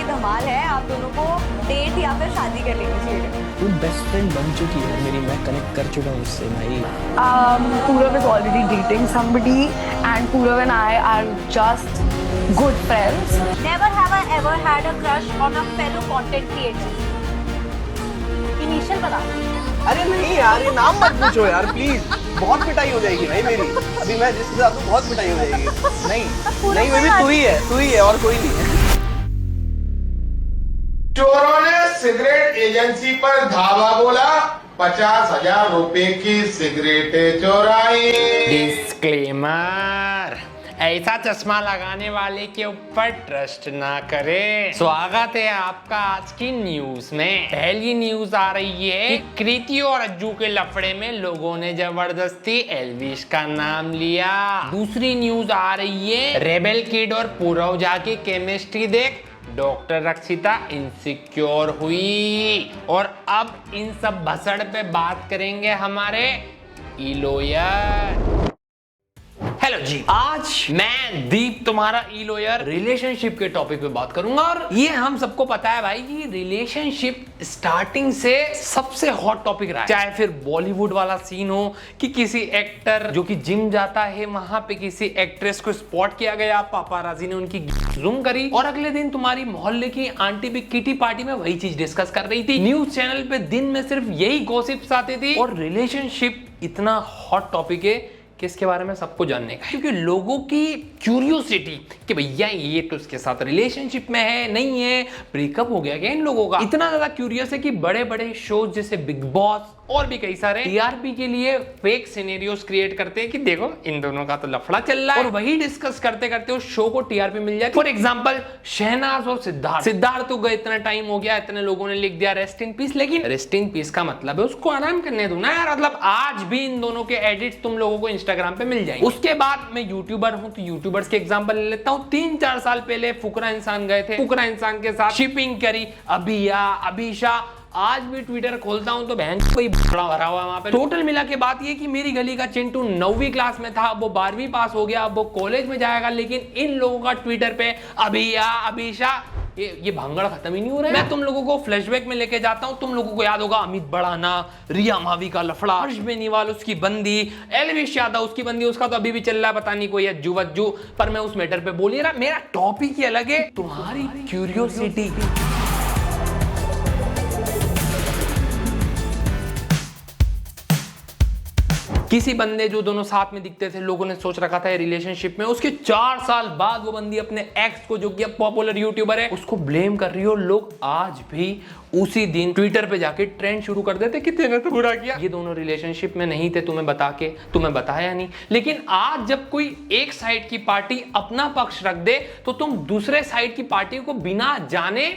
धमाल है, आप दोनों को डेट या फिर शादी कर लेनी चाहिए। तू बेस्ट फ्रेंड बन चुकी है मेरी, मैं कनेक्ट कर चुका हूँ उससे भाई। Purav is already dating somebody and Purav and I are just good friends. Never have I ever had a crush on a fellow content creator. Initial बता। अरे नहीं यार, ये नाम मत पूछो यार प्लीज, बहुत पिटाई हो जाएगी भाई मेरी। अभी मैं जिसके साथ हूँ बहुत पिटाई हो जाएगी। नहीं बेबी, तू ही है और कोई नहीं है। चोरों ने सिगरेट एजेंसी पर धावा बोला, 50,000 रुपए की सिगरेटें चोराई। डिस्क्लेमर, ऐसा चश्मा लगाने वाले के ऊपर ट्रस्ट ना करें। स्वागत है आपका आज की न्यूज में। पहली न्यूज आ रही है कि कृति और अज्जू के लफड़े में लोगों ने जबरदस्ती एल्विश का नाम लिया। दूसरी न्यूज आ रही है रेबेल किड और पूरव झा की केमिस्ट्री देख डॉक्टर रक्षिता इनसिक्योर हुई। और अब इन सब भसड़ पे बात करेंगे हमारे ई-लॉयर। हेलो जी, आज मैं दीप तुम्हारा ई-लॉयर रिलेशनशिप के टॉपिक पे बात करूंगा। और ये हम सबको पता है भाई कि रिलेशनशिप स्टार्टिंग से सबसे हॉट टॉपिक रहा है। चाहे फिर बॉलीवुड वाला सीन हो कि किसी एक्टर जो कि जिम जाता है, वहां पे किसी एक्ट्रेस को स्पॉट किया गया, पापाराजी ने उनकी जूम करी और अगले दिन तुम्हारी मोहल्ले की आंटी भी किटी पार्टी में वही चीज डिस्कस कर रही थी। न्यूज चैनल पे दिन में सिर्फ यही गॉसिप्स आती थी। और रिलेशनशिप इतना हॉट टॉपिक है किसके बारे में सबको जानने का, क्योंकि लोगों की क्यूरियोसिटी कि भैया ये तो उसके साथ रिलेशनशिप में है, नहीं है, ब्रेकअप हो गया क्या इन लोगों का, इतना ज्यादा क्यूरियस है कि बड़े बड़े शोज जैसे बिग बॉस और भी कई सारे टीआरपी के लिए फेक सिनेरियोस क्रिएट करते हैं कि देखो इन दोनों का तो लफड़ा चल रहा है, और वही डिस्कस करते करते उस शो को टीआरपी मिल जाती है। फॉर एग्जांपल शहनाज और सिद्धार्थ तो गए, इतना टाइम हो गया, इतने लोगों ने लिख दिया रेस्ट इन पीस, लेकिन रेस्ट इन पीस का मतलब है उसको आराम करने दो ना यार। मतलब आज भी इन दोनों के एडिट्स तुम लोगों को इंस्टाग्राम पे मिल जाएंगे। उसके बाद मैं यूट्यूबर हूं तो यूट्यूबर्स के एग्जांपल ले लेता हूं। 3-4 साल पहले फुकरा इंसान गए थे, फुकरा इंसान के साथ शिपिंग करी अभिया अभिषा। आज भी ट्विटर खोलता हूं तो बहन कोई बड़ा भरा हुआ वहां पे। टोटल मिला के बात ये कि मेरी गली का चिंटू 9वीं क्लास में था, अब वो 12वीं पास हो गया, अब वो कॉलेज में जाएगा, लेकिन इन लोगों का ट्विटर पे अभिया अभिषा ये भांगड़ खत्म ही नहीं हो रहा है। मैं तुम लोगों को फ्लैशबैक में लेके जाता हूं। तुम लोगों को याद होगा अमित बड़ाना, रिया मावी का लफड़ा, हर्ष बेनीवाल उसकी बंदी, एलविश यादव उसकी बंदी, उसका तो अभी भी चल रहा है, पता नहीं कोई अज्जू वज्जू, पर मैं उस मैटर पे बोल ही रहा। मेरा टॉपिक ही अलग है, तुम्हारी क्यूरियोसिटी। किसी बंदे जो दोनों साथ में दिखते थे, लोगों ने सोच रखा था रिलेशनशिप में, उसके 4 साल बाद वो बंदी अपने एक्स को जो कि अब पॉपुलर यूट्यूबर है उसको ब्लेम कर रही हो। लोग आज भी उसी दिन ट्विटर पे जाके ट्रेंड शुरू कर देते कि तेने तो बुरा किया, ये दोनों रिलेशनशिप में नहीं थे, तुम्हें बताया नहीं। लेकिन आज जब कोई एक साइड की पार्टी अपना पक्ष रख दे तो तुम दूसरे साइड की पार्टी को बिना जाने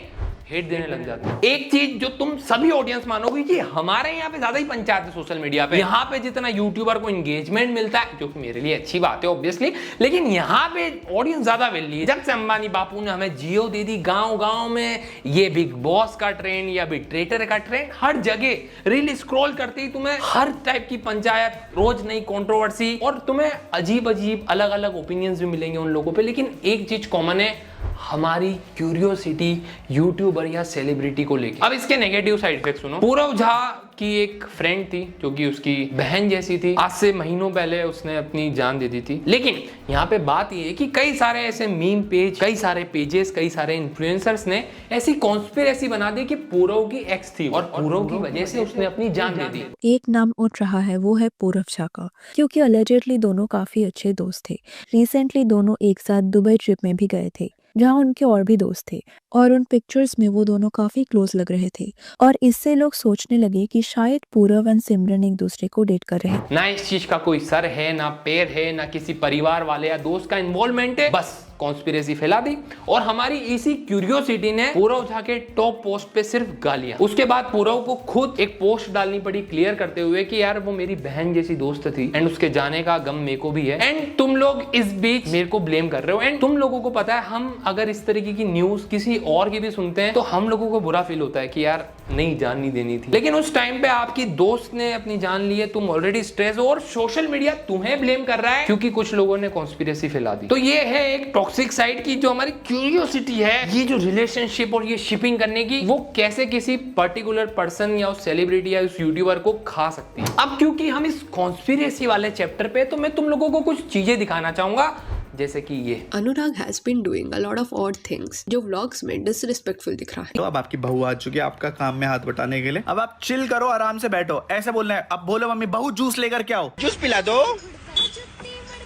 हेट देने लग जाते हैं। एक चीज जो तुम सभी ऑडियंस मानोगे कि हमारे यहाँ पे ज्यादा ही पंचायत है सोशल मीडिया पे। यहाँ पे जितना यूट्यूबर को एंगेजमेंट मिलता है, जो कि मेरे लिए अच्छी बात है ऑब्वियसली, लेकिन यहाँ पे ऑडियंस ज्यादा वेली है। जब से अंबानी बापू ने हमें जियो दे दी, गाँव गाँव में ये बिग बॉस का ट्रेंड या बिट्रेटर का ट्रेंड, हर जगह रील स्क्रॉल करते ही तुम्हें हर टाइप की पंचायत, रोज नई कंट्रोवर्सी, और तुम्हें अजीब अजीब अलग अलग ओपिनियंस भी मिलेंगे उन लोगों पे। लेकिन एक चीज कॉमन है, हमारी क्यूरियोसिटी यूट्यूबर या सेलिब्रिटी को लेके। अब इसके नेगेटिव साइड इफेक्ट सुनो। पूरव झा की एक फ्रेंड थी जो कि उसकी बहन जैसी थी, आज से महीनों पहले उसने अपनी जान दे दी थी। लेकिन यहाँ पे बात ये है कि कई सारे ऐसे मीम पेज, कई सारे पेजेस, कई सारे इन्फ्लुएंसर्स ने ऐसी कॉन्स्पिरेसी बना दी कि पूरव की एक्स थी और पूरव की वजह से उसने अपनी जान दे दी। एक नाम उठ रहा है, वो है पूरव झा का, क्योंकि अलेजेडली दोनों काफी अच्छे दोस्त थे। रिसेंटली दोनों एक साथ दुबई ट्रिप में भी गए थे, जहां उनके और भी दोस्त थे, और उन पिक्चर्स में वो दोनों काफी क्लोज लग रहे थे। और इससे लोग सोचने लगे कि शायद पूरव और सिमरन एक दूसरे को डेट कर रहे हैं। ना इस चीज का कोई सर है, ना पैर है, ना किसी परिवार वाले या दोस्त का इन्वॉल्वमेंट है, बस कॉन्स्पिरेसी फैला दी। और हमारी इसी क्यूरियोसिटी ने पूरव झा के टॉप पोस्ट पे सिर्फ गालियां। उसके बाद पूरव को खुद एक पोस्ट डालनी पड़ी क्लियर करते हुए कि यार वो मेरी बहन जैसी दोस्त थी एंड उसके जाने का गम मेरे को भी है, एंड तुम लोग इस बीच मेरे को ब्लेम कर रहे हो। एंड तुम लोगों को पता है, हम अगर इस तरीके की न्यूज किसी और की भी सुनते हैं तो हम लोगों को बुरा फील होता है कि यार नहीं, जान नहीं देनी थी। लेकिन उस टाइम पे आपकी दोस्त ने अपनी जान ली है, तुम ऑलरेडी स्ट्रेस हो और सोशल मीडिया तुम्हें ब्लेम कर रहा है क्योंकि कुछ लोगों ने कॉन्स्पिरेसी फैला दी। तो ये है एक टॉक्सिक साइड की जो हमारी क्यूरियोसिटी है, ये जो रिलेशनशिप और ये शिपिंग करने की, वो कैसे किसी पर्टिकुलर पर्सन या उस सेलिब्रिटी या उस यूट्यूबर को खा सकती है। अब क्योंकि हम इस कॉन्स्पिरेसी वाले चैप्टर पे, तो मैं तुम लोगों को कुछ चीजें दिखाना चाहूंगा, जैसे कि ये Anurag has been doing a lot of odd things जो व्लॉग्स में डिसरिस्पेक्टफुल दिख रहा है। तो अब आपकी बहू आ चुकी है आपका काम में हाथ बटाने के लिए। अब आप चिल करो, आराम से बैठो, ऐसे बोलना है। अब बोलो मम्मी बहू जूस लेकर के आओ। जूस पिला दो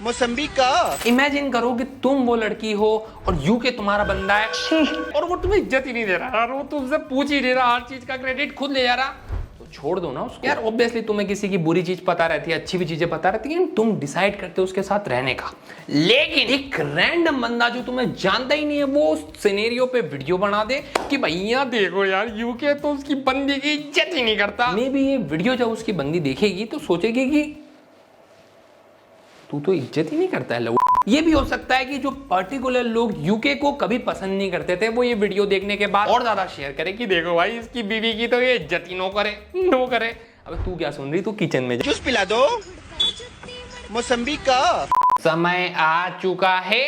मौसम्बी का। इमेजिन करो कि तुम वो लड़की हो और यूके तुम्हारा बंदा है और वो तुम्हें इज्जत ही नहीं दे रहा और वो तुमसे पूछ ही नहीं रहा, हर चीज का क्रेडिट खुद ले जा रहा, तो छोड़ दो ना उसको। यार ऑब्वियसली तुम्हें किसी की बुरी चीज पता रहती है, अच्छी भी चीजें पता रहती है, तुम डिसाइड करते हो उसके साथ रहने का। लेकिन एक रैंडम बंदा जो तुम्हें जानता ही नहीं है, वो उस सिनेरियो पे वीडियो बना दे कि भैया देखो यार यूके तो उसकी बंदी की इज्जत ही नहीं करता। मे बी ये वीडियो जब उसकी बंदी देखेगी तो सोचेगी कि तू तो इज्जत ही नहीं करता है। ये भी हो सकता है कि जो पर्टिकुलर लोग यूके को कभी पसंद नहीं करते थे, वो ये वीडियो देखने के बाद और ज्यादा शेयर करे कि देखो भाई इसकी बीवी की तो ये इज्जत ही नो करे। अब तू क्या सुन रही, तू किचन में जूस पिला दो मौसम्बी का। समय आ चुका है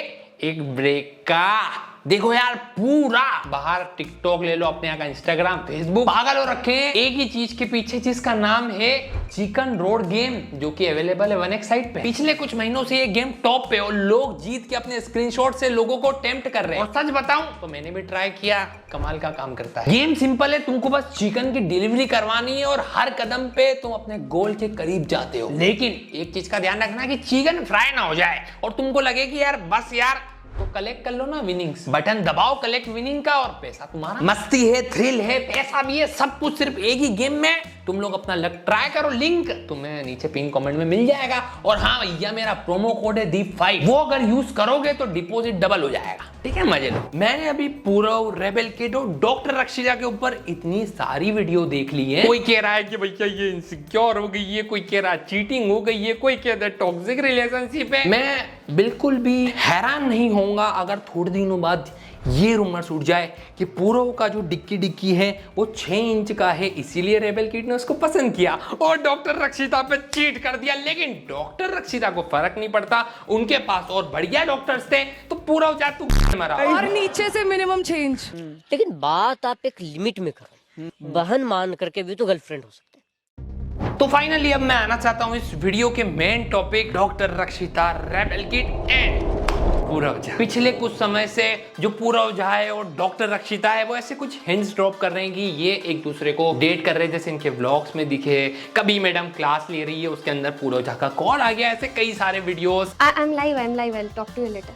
एक ब्रेक का। देखो यार, पूरा बाहर टिकटॉक ले लो, अपने यहाँ का इंस्टाग्राम, फेसबुक पागल हो रखे हैं एक ही चीज के पीछे, जिसका नाम है चिकन रोड गेम, जो कि अवेलेबल है 1x साइट पे। पिछले कुछ महीनों से ये गेम टॉप पे और लोग जीत के अपने स्क्रीनशॉट से लोगों को टेम्प्ट कर रहे हैं। और सच बताऊं तो मैंने भी ट्राई किया, कमाल का काम करता है। गेम सिंपल है, तुमको बस चिकन की डिलीवरी करवानी है और हर कदम पे तुम अपने गोल के करीब जाते हो। लेकिन एक चीज का ध्यान रखना कि चिकन फ्राई ना हो जाए और तुमको लगे कि यार बस यार, तो कलेक्ट कर लो ना विनिंग्स, बटन दबाओ कलेक्ट विनिंग का और पैसा तुम्हारा। मस्ती है, थ्रिल है, पैसा भी है, सब कुछ सिर्फ एक ही गेम में। तुम लोग अपना लक ट्राई करो, लिंक तुम्हें नीचे पिन कमेंट में मिल जाएगा। और हाँ भैया, मेरा प्रोमो कोड है दीप5, वो अगर यूज करोगे तो डिपॉजिट डबल हो जाएगा। ठीक है, मजे लो। मैंने अभी पूरव, रेबेल किड और डॉक्टर रक्षिता के ऊपर इतनी सारी वीडियो देख ली है। कोई कह रहा है कि भैया ये इनसिक्योर हो गई है, कोई कह रहा है चीटिंग हो गई है, कोई कह रहा है टॉक्सिक रिलेशनशिप है। मैं बिल्कुल भी हैरान नहीं होऊंगा अगर थोड़े दिनों बाद ये रूमर उठ जाए कि पूरव का जो डिक्की है वो 6 इंच का है, इसीलिए रेबेल किड ने उसको पसंद किया और डॉक्टर रक्षिता पे चीट कर दिया। लेकिन डॉक्टर रक्षिता को फर्क नहीं पड़ता, उनके पास और बढ़िया डॉक्टर्स थे, तो पूरव जा तू मरा। और नीचे से मिनिमम 6 इंच। लेकिन बात आप एक लिमिट में करो, बहन मान करके भी तो गर्लफ्रेंड हो सकते हैं। तो फाइनली अब मैं आना चाहता हूँ इस वीडियो के मेन टॉपिक, डॉक्टर रक्षिता, रेबेल किड एंड पूरव झा। पिछले कुछ समय से जो पूरव झा है और डॉक्टर रक्षिता है, वो ऐसे कुछ हिंट्स ड्रॉप कर रहे हैं कि ये एक दूसरे को डेट कर रहे हैं, जैसे इनके व्लॉग्स में दिखे। कभी मैडम क्लास ले रही है, उसके अंदर पूरव झा का कॉल आ गया, ऐसे कई सारे videos. I am live, I'll talk to you later.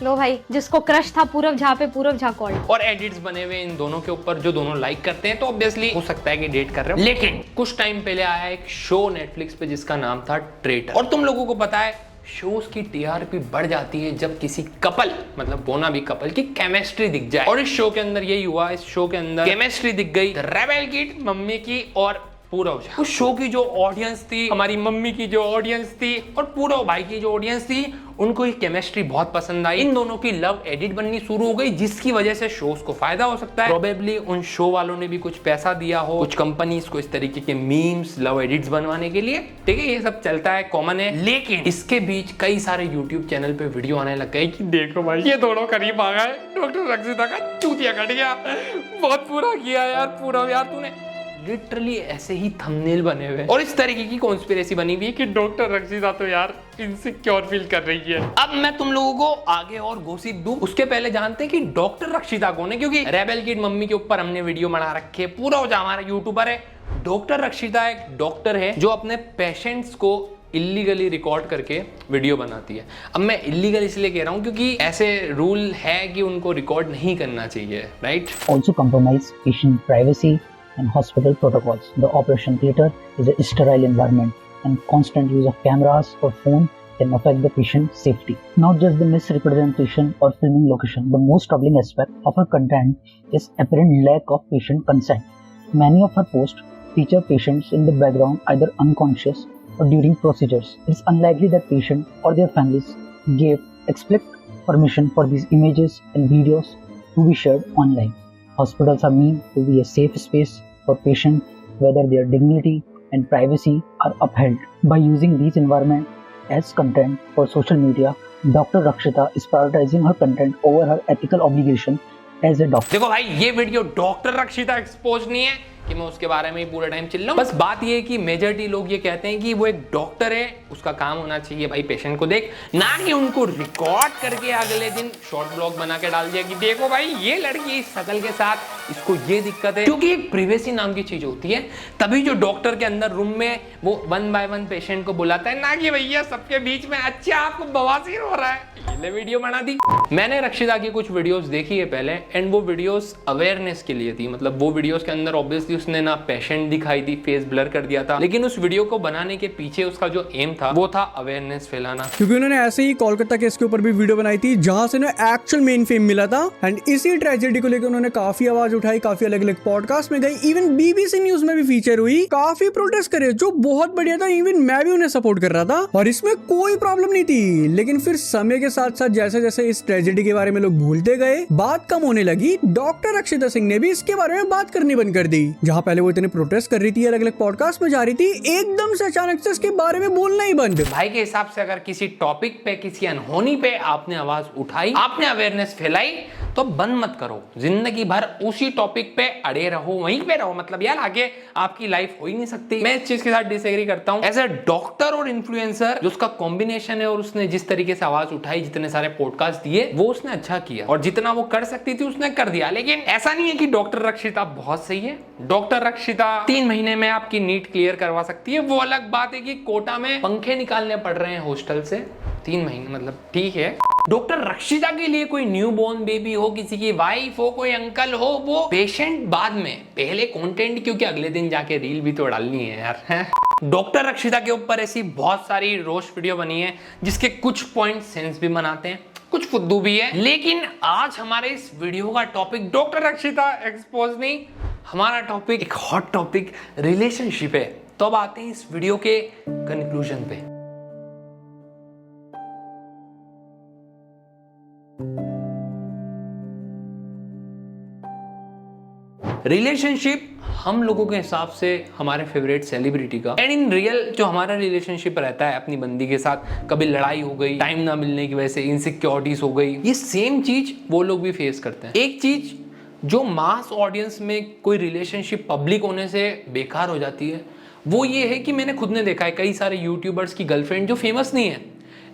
लो भाई, जिसको क्रश था पूरव झा पे, पूरव झा कॉल। और एडिट्स बने हुए इन दोनों के ऊपर, जो दोनों लाइक करते हैं, तो ऑब्वियसली हो सकता है कि डेट कर रहे हो। लेकिन कुछ टाइम पहले आया एक शो नेटफ्लिक्स पे जिसका नाम था ट्रेटर, और तुम लोगों को पता है शोज की टीआरपी बढ़ जाती है जब किसी कपल, मतलब बोना भी कपल की केमिस्ट्री दिख जाए। और इस शो के अंदर यही हुआ, इस शो के अंदर केमिस्ट्री दिख गई रेबेल किड, मम्मी की और पूरव झा। उस शो की जो ऑडियंस थी, हमारी मम्मी की जो ऑडियंस थी और पूरव भाई की जो ऑडियंस थी, उनको ये केमिस्ट्री बहुत पसंद आई। इन दोनों की लव एडिट बननी शुरू हो गई, जिसकी वजह से शोज को फायदा हो सकता है। प्रोबेबली उन शो वालों ने भी कुछ पैसा दिया हो, कुछ कंपनीज को इस तरीके के मीम्स, लव एडिट्स बनवाने के लिए। ठीक है, ये सब चलता है, कॉमन है। लेकिन इसके बीच कई सारे यूट्यूब चैनल पे वीडियो आने लग गए कि देखो भाई, ये दोनों करीब आ गए, डॉक्टर रक्षिता का चूतिया कट गया, बहुत बुरा किया यार पूरव, यार तूने। लिटरली ऐसे ही थंबनेल बने हुए और इस तरीके की कॉन्स्पिरेसी बनी हुई है कि डॉक्टर रक्षिता तो यार इनसिक्योर फील कर रही है। अब मैं तुम लोगों को आगे और गोसिप दूं, उसके पहले जानते हैं कि डॉक्टर रक्षिता कौन है, क्योंकि रेबेल किड मम्मी के ऊपर हमने वीडियो बना रखे है, पूरा जो हमारा यूट्यूबर है। डॉक्टर रक्षिता एक डॉक्टर है जो अपने पेशेंट्स को इलीगली रिकॉर्ड करके वीडियो बनाती है। अब मैं इलीगल इसलिए कह रहा हूँ क्योंकि ऐसे रूल है कि उनको रिकॉर्ड नहीं करना चाहिए, right. Also compromise patient privacy and hospital protocols. The operation theatre is a sterile environment and constant use of cameras or phone can affect the patient's safety. Not just the misrepresentation or filming location, the most troubling aspect of her content is apparent lack of patient consent. Many of her posts feature patients in the background either unconscious or during procedures. It's unlikely that patient or their families gave explicit permission for these images and videos to be shared online. Hospitals are meant to be a safe space for patients, whether their dignity and privacy are upheld. By using these environments, as content for social media, Dr. Rakshita is prioritizing her content over her ethical obligation as a doctor. देखो भाई, ये video doctor रक्षिता expose नहीं है कि मैं उसके बारे में ही पूरा टाइम चिल्ला रहा हूं। बस बात ये है कि मेजॉरिटी लोग ये कहते हैं कि वो एक डॉक्टर है, उसका काम होना चाहिए भाई पेशेंट को देख, ना कि उनको रिकॉर्ड करके अगले दिन शॉर्ट ब्लॉग बना के डाल दिया कि देखो भाई ये लड़की इस शक्ल के साथ इसको ये दिक्कत है। क्योंकि एक प्रिवेसी नाम की चीज होती है, तभी जो डॉक्टर के अंदर रूम में वो 1 by 1 पेशेंट को बुलाता है, ना कि भैया सबके बीच में अच्छा आपको बवासीर हो रहा है ये वीडियो बना दी। मैंने रक्षिता की कुछ वीडियोस देखी है पहले, एंड वो वीडियोस अवेयरनेस के लिए थी। मतलब वो वीडियोस के अंदर ऑब्वियसली उसने ना पेशेंट दिखाई दी, फेस ब्लर कर दिया था, लेकिन उस वीडियो को बनाने के पीछे उसका जो एम था वो था अवेयरनेस फैलाना। क्योंकि उन्होंने ऐसे ही कोलकाता केस के ऊपर भी वीडियो बनाई थी जहां से उन्हें एक्चुअल मेन फेम मिला था, एंड इसी ट्रेजेडी को लेकर उन्होंने काफी आवाज उठाई, काफी अलग अलग पॉडकास्ट में गई, इवन BBC न्यूज में भी फीचर हुई, काफी प्रोटेस्ट करे जो बहुत बढ़िया था। इवन मैं भी उन्हें सपोर्ट कर रहा था और इसमें कोई प्रॉब्लम नहीं थी। लेकिन फिर समय के साथ साथ जैसे जैसे इस ट्रेजेडी के बारे में लोग भूलते गए, बात कम होने लगी, डॉक्टर रक्षिता सिंह ने भी इसके बारे में बात करनी बंद कर दी। जहां पहले वो इतने प्रोटेस्ट कर रही थी, अलग अलग पॉडकास्ट में जा रही थी, एकदम से अचानक से इसके बारे में बोलना ही बंद। भाई के हिसाब से अगर किसी टॉपिक पे, किसी अनहोनी पे आपने आवाज उठाई, आपने अवेयरनेस फैलाई, तो बंद मत करो, जिंदगी भर उसी टॉपिक पे अड़े रहो, वहीं पे रहो। मतलब यार आगे आपकी लाइफ हो ही नहीं सकती। मैं इस चीज के साथ डिसएग्री करता हूं। एज अ डॉक्टर और इन्फ्लुएंसर जो उसका कॉम्बिनेशन है, और उसने जिस तरीके से आवाज उठाई, जितने सारे पॉडकास्ट दिए, वो उसने अच्छा किया, और जितना वो कर सकती थी उसने कर दिया। लेकिन ऐसा नहीं है कि डॉक्टर रक्षिता बहुत सही है। डॉक्टर रक्षिता 3 महीने में आपकी नीट क्लियर करवा सकती है। वो अलग बात है कि कोटा में पंखे निकालने पड़ रहे हैं हॉस्टल से 3 महीने, मतलब ठीक है। डॉक्टर रक्षिता के लिए कोई न्यूबॉर्न बेबी हो, किसी की वाइफ हो, कोई अंकल हो, वो पेशेंट बाद में, पहले कंटेंट, क्योंकि अगले दिन जाके रील भी तो डालनी है यार। डॉक्टर रक्षिता के ऊपर ऐसी बहुत सारी रोस्ट वीडियो बनी है जिसके कुछ पॉइंट सेंस भी बनाते हैं, कुछ फुद्दू भी है। लेकिन आज हमारे इस वीडियो का टॉपिक डॉक्टर रक्षिता एक्सपोज नहीं, हमारा टॉपिक एक हॉट टॉपिक रिलेशनशिप है। तो अब आते हैं इस वीडियो के कंक्लूजन पे। रिलेशनशिप हम लोगों के हिसाब से हमारे फेवरेट सेलिब्रिटी का, एंड इन रियल जो हमारा रिलेशनशिप रहता है अपनी बंदी के साथ, कभी लड़ाई हो गई, टाइम ना मिलने की वजह से इनसिक्योरिटीज हो गई, ये सेम चीज वो लोग भी फेस करते हैं। एक चीज जो मास ऑडियंस में कोई रिलेशनशिप पब्लिक होने से बेकार हो जाती है, वो ये है कि मैंने खुद ने देखा है कई सारे यूट्यूबर्स की गर्लफ्रेंड जो फेमस नहीं है,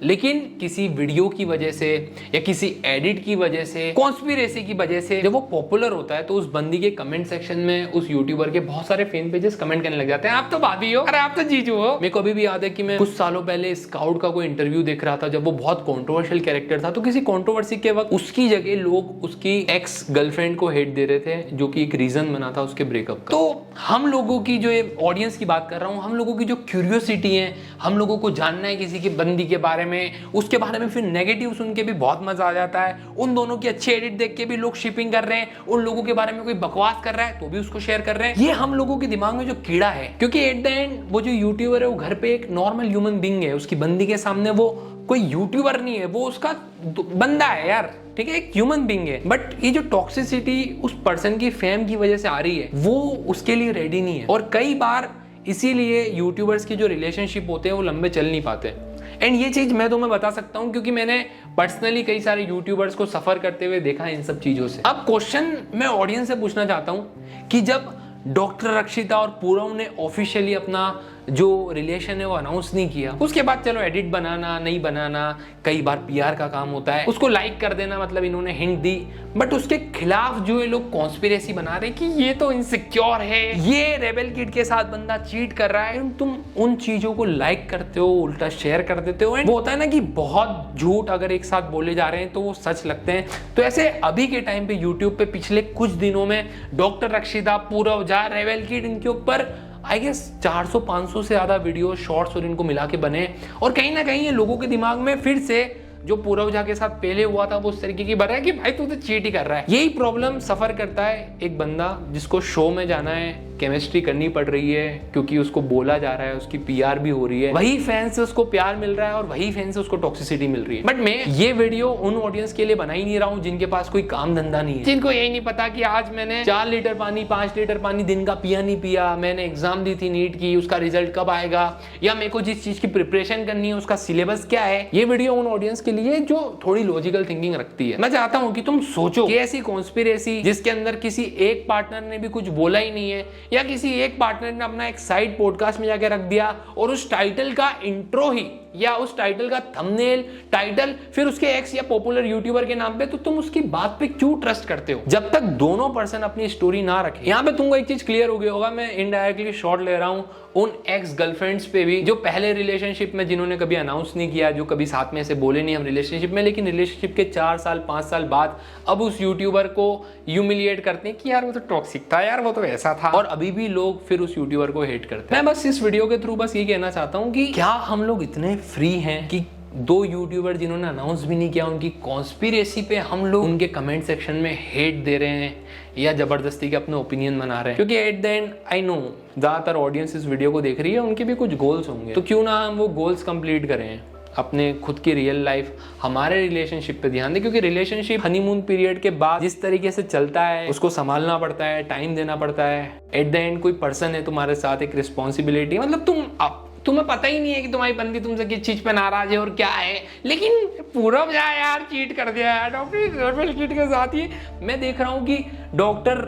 लेकिन किसी वीडियो की वजह से या किसी एडिट की वजह से, कॉन्स्पिरेसी की वजह से जब वो पॉपुलर होता है, तो उस बंदी के कमेंट सेक्शन में उस यूट्यूबर के बहुत सारे फैन पेजेस कमेंट करने लग जाते हैं, आप तो भाभी हो, अरे आप तो जीजू हो। मेरे को अभी भी याद है कि मैं कुछ सालों पहले स्काउट का कोई इंटरव्यू देख रहा था, जब वो बहुत कॉन्ट्रोवर्शियल कैरेक्टर था, तो किसी कॉन्ट्रोवर्सी के वक्त उसकी जगह लोग उसकी एक्स गर्लफ्रेंड को हेट दे रहे थे, जो कि एक रीजन बना था उसके ब्रेकअप का। तो हम लोगों की जो ऑडियंस की बात कर रहा हूँ, हम लोगों की जो क्यूरियोसिटी है, हम लोगों को जानना है किसी की बंदी के बारे में, उसके बारे में फिर नेगेटिव सुन के भी बहुत मजा आ जाता है। उन दोनों की अच्छी एडिट देख के भी लोग शिपिंग कर रहे हैं, उन लोगों के बारे में कोई बकवास कर रहा है तो भी उसको शेयर कर रहे हैं। ये हम लोगों के दिमाग में जो कीड़ा है, क्योंकि एट द एंड वो जो यूट्यूबर है वो घर पे एक नॉर्मल ह्यूमन बीइंग है, उसकी बंदी के सामने वो कोई यूट्यूबर नहीं है, वो उसका बंदा है यार, ठीक है, एक ह्यूमन बीइंग है। बट ये जो टॉक्सिसिटी उस पर्सन की फेम की वजह से आ रही है, वो उसके लिए रेडी नहीं है, और कई बार इसीलिए यूट्यूबर्स की जो रिलेशनशिप होते हैं वो लंबे चल नहीं पाते। एंड ये चीज मैं तुम्हें बता सकता हूं क्योंकि मैंने पर्सनली कई सारे यूट्यूबर्स को सफर करते हुए देखा है इन सब चीजों से। अब क्वेश्चन मैं ऑडियंस से पूछना चाहता हूं कि जब डॉक्टर रक्षिता और पूरव ने ऑफिशियली अपना जो रिलेशन है वो अनाउंस नहीं किया, उसके बाद चलो एडिट बनाना नहीं बनाना कई बार पीआर का काम होता है, उसको लाइक कर देना, मतलब इन्होंने हिंट दी, बट उसके खिलाफ जो ये लोग कॉन्स्पिरेसी बना रहे कि ये तो इनसिक्योर है, ये रेबेल किड के साथ बंदा चीट कर रहा है, तुम उन चीजों को लाइक करते हो, उल्टा शेयर कर देते हो। वो होता है ना कि बहुत झूठ अगर एक साथ बोले जा रहे हैं तो वो सच लगते हैं। तो ऐसे अभी के टाइम पे यूट्यूब पे पिछले कुछ दिनों में डॉक्टर रक्षिता, पूरव झा, रेबेल किड, इनके ऊपर आई गेस 400-500 से ज्यादा वीडियो शॉर्ट्स और इनको मिला के बने, और कहीं ना कहीं ये लोगों के दिमाग में फिर से जो पूरव झा के साथ पहले हुआ था वो उस तरीके की बना है कि भाई तू तो चीट ही कर रहा है। यही प्रॉब्लम सफर करता है एक बंदा जिसको शो में जाना है, केमिस्ट्री करनी पड़ रही है क्योंकि उसको बोला जा रहा है, उसकी पीआर भी हो रही है, वही फैन से उसको प्यार मिल रहा है और वही फैन से उसको टॉक्सिसिटी मिल रही है। बट मैं ये वीडियो उन ऑडियंस के लिए बना ही नहीं रहा हूँ जिनके पास कोई काम धंधा नहीं है, जिनको यही नहीं पता कि आज मैंने 4 लीटर पानी 5 लीटर पानी दिन का पिया नहीं पिया, मैंने एग्जाम दी थी नीट की, उसका रिजल्ट कब आएगा, या मेरे को जिस चीज की प्रिपरेशन करनी है उसका सिलेबस क्या है। ये वीडियो उन ऑडियंस के लिए जो थोड़ी लॉजिकल थिंकिंग रखती है। मैं चाहता हूं कि तुम सोचो कि ऐसी कॉन्स्पिरेसी जिसके अंदर किसी एक पार्टनर ने भी कुछ बोला ही नहीं है, या किसी एक पार्टनर ने अपना एक साइड पॉडकास्ट में जाके रख दिया और उस टाइटल का इंट्रो ही या उस टाइटल का थंबनेल टाइटल फिर उसके एक्स या पॉपुलर यूट्यूबर के नाम पे, तो तुम उसकी बात पे क्यों ट्रस्ट करते हो जब तक दोनों पर्सन अपनी स्टोरी ना रखे। यहाँ पे तुमको एक चीज क्लियर हो गया होगा, मैं इनडायरेक्टली शॉट ले रहा हूँ उन एक्स गर्लफ्रेंड्स पे भी जो पहले रिलेशनशिप में जिन्होंने कभी अनाउंस नहीं किया, जो कभी साथ में ऐसे बोले नहीं हम रिलेशनशिप में, लेकिन रिलेशनशिप के 4 साल 5 साल बाद अब उस यूट्यूबर को ह्यूमिलिएट करते हैं कि यार वो तो टॉक्सिक था, यार वो तो ऐसा था, और अभी भी लोग फिर उस यूट्यूबर को हेट करते हैं। मैं बस इस वीडियो के थ्रू बस ये कहना चाहता हूँ कि क्या हम लोग इतने फ्री हैं कि 2 यूट्यूबर जिन्होंने अनाउंस भी नहीं किया उनकी कॉन्स्पिरेसी पे हम लोग उनके कमेंट सेक्शन में हेट दे रहे हैं या जबरदस्ती के अपने ओपिनियन बना रहे हैं? क्योंकि at the and I know ज्यादातर ऑडियंस इस वीडियो को देख रही है, उनके भी कुछ गोल्स होंगे, तो क्यों ना हम वो गोल्स कंप्लीट करें, अपने खुद की रियल लाइफ हमारे रिलेशनशिप पे ध्यान दें। क्योंकि रिलेशनशिप हनीमून पीरियड के बाद जिस तरीके से चलता है उसको संभालना पड़ता है, टाइम देना पड़ता है। एट द एंड कोई पर्सन है तुम्हारे साथ, एक रिस्पॉन्सिबिलिटी, मतलब तुम्हें पता ही नहीं है कि तुम्हारी बंदी तुमसे किस चीज पे नाराज है और क्या है, लेकिन पूरब जा यार चीट कर दिया यार डॉक्टर किट के साथ ही। मैं देख रहा हूँ कि डॉक्टर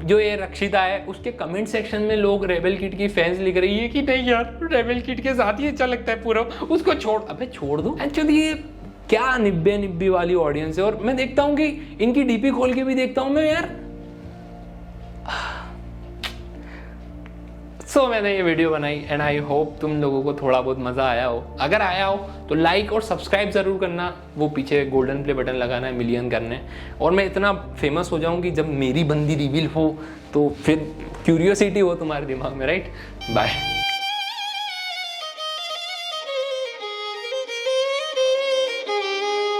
जो ये रक्षिता है उसके कमेंट सेक्शन में लोग रेबल किट की फैंस लिख रही है कि नहीं यार रेबल किट के साथ ही अच्छा लगता है पूरब, उसको छोड़, अबे छोड़ दो। एक्चुअली ये क्या निब्बे वाली ऑडियंस है। और मैं देखता हूँ कि इनकी डीपी खोल के भी देखता हूँ मैं यार। सो मैंने ये वीडियो बनाई एंड आई होप तुम लोगों को थोड़ा बहुत मजा आया हो। अगर आया हो तो लाइक और सब्सक्राइब जरूर करना, वो पीछे गोल्डन प्ले बटन लगाना है मिलियन करने, और मैं इतना फेमस हो जाऊं कि जब मेरी बंदी रिवील हो तो फिर क्यूरियोसिटी हो तुम्हारे दिमाग में, राइट। बाय।